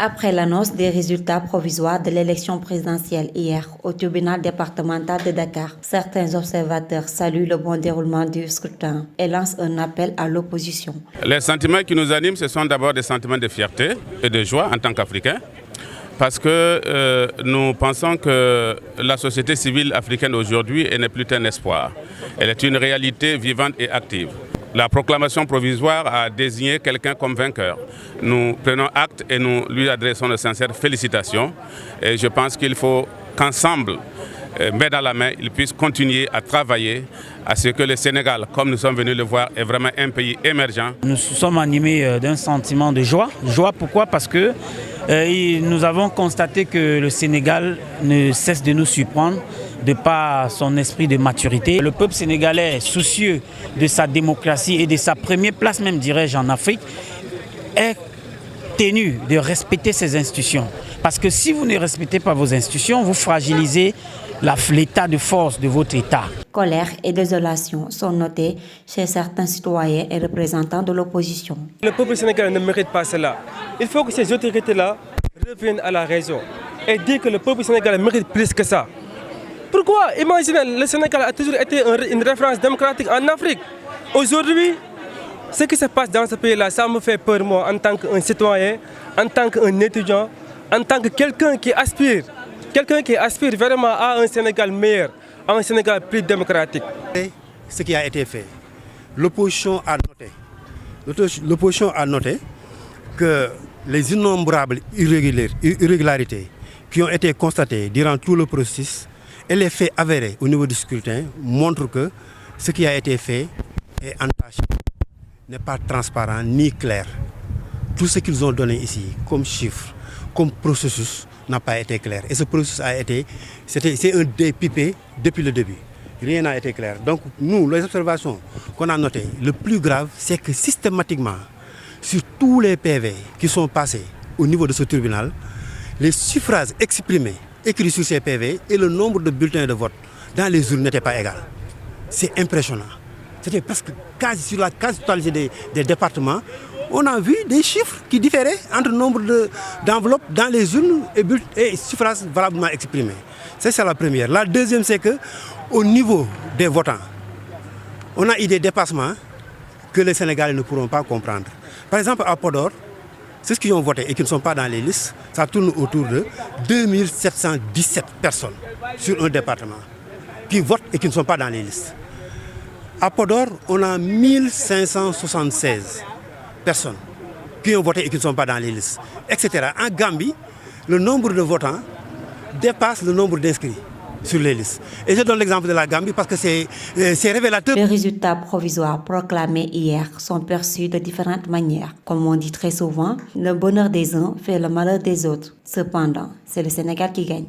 Après l'annonce des résultats provisoires de l'élection présidentielle hier au tribunal départemental de Dakar, certains observateurs saluent le bon déroulement du scrutin et lancent un appel à l'opposition. Les sentiments qui nous animent, ce sont d'abord des sentiments de fierté et de joie en tant qu'Africains, parce que nous pensons que la société civile africaine aujourd'hui n'est plus un espoir. Elle est une réalité vivante et active. La proclamation provisoire a désigné quelqu'un comme vainqueur. Nous prenons acte et nous lui adressons de sincères félicitations. Et je pense qu'il faut qu'ensemble, main dans la main, ils puissent continuer à travailler à ce que le Sénégal, comme nous sommes venus le voir, est vraiment un pays émergent. Nous sommes animés d'un sentiment de joie. Joie pourquoi? Parce que nous avons constaté que le Sénégal ne cesse de nous surprendre de par son esprit de maturité. Le peuple sénégalais, soucieux de sa démocratie et de sa première place même, dirais-je, en Afrique, est tenu de respecter ses institutions. Parce que si vous ne respectez pas vos institutions, vous fragilisez l'état de force de votre État. Colère et désolation sont notées chez certains citoyens et représentants de l'opposition. Le peuple sénégalais ne mérite pas cela. Il faut que ces autorités-là reviennent à la raison et disent que le peuple sénégalais mérite plus que ça. Pourquoi? Imaginez, le Sénégal a toujours été une référence démocratique en Afrique. Aujourd'hui, ce qui se passe dans ce pays-là, ça me fait peur, moi, en tant qu'un citoyen, en tant qu'un étudiant, en tant que quelqu'un qui aspire vraiment à un Sénégal meilleur, à un Sénégal plus démocratique. Ce qui a été fait, l'opposition a noté que les innombrables irrégularités qui ont été constatées durant tout le processus et les faits avérés au niveau du scrutin montrent que ce qui a été fait est entaché, n'est pas transparent ni clair. Tout ce qu'ils ont donné ici comme chiffres, comme processus, n'a pas été clair. Et ce processus c'est un dépipé depuis le début. Rien n'a été clair. Donc nous, les observations qu'on a notées, le plus grave, c'est que systématiquement, sur tous les PV qui sont passés au niveau de ce tribunal, les suffrages exprimés, écrits sur ces PV et le nombre de bulletins de vote dans les urnes n'étaient pas égaux. C'est impressionnant. C'était presque sur la quasi-totalité des départements, on a vu des chiffres qui différaient entre le nombre d'enveloppes dans les urnes et suffrages valablement exprimés. C'est ça la première. La deuxième, c'est qu'au niveau des votants, on a eu des dépassements que les Sénégalais ne pourront pas comprendre. Par exemple, à Podor, ceux qui ont voté et qui ne sont pas dans les listes, ça tourne autour de 2717 personnes sur un département qui votent et qui ne sont pas dans les listes. À Podor, on a 1576 personnes qui ont voté et qui ne sont pas dans les listes, etc. En Gambie, le nombre de votants dépasse le nombre d'inscrits sur les listes. Et je donne l'exemple de la Gambie parce que c'est révélateur. Les résultats provisoires proclamés hier sont perçus de différentes manières. Comme on dit très souvent, le bonheur des uns fait le malheur des autres. Cependant, c'est le Sénégal qui gagne.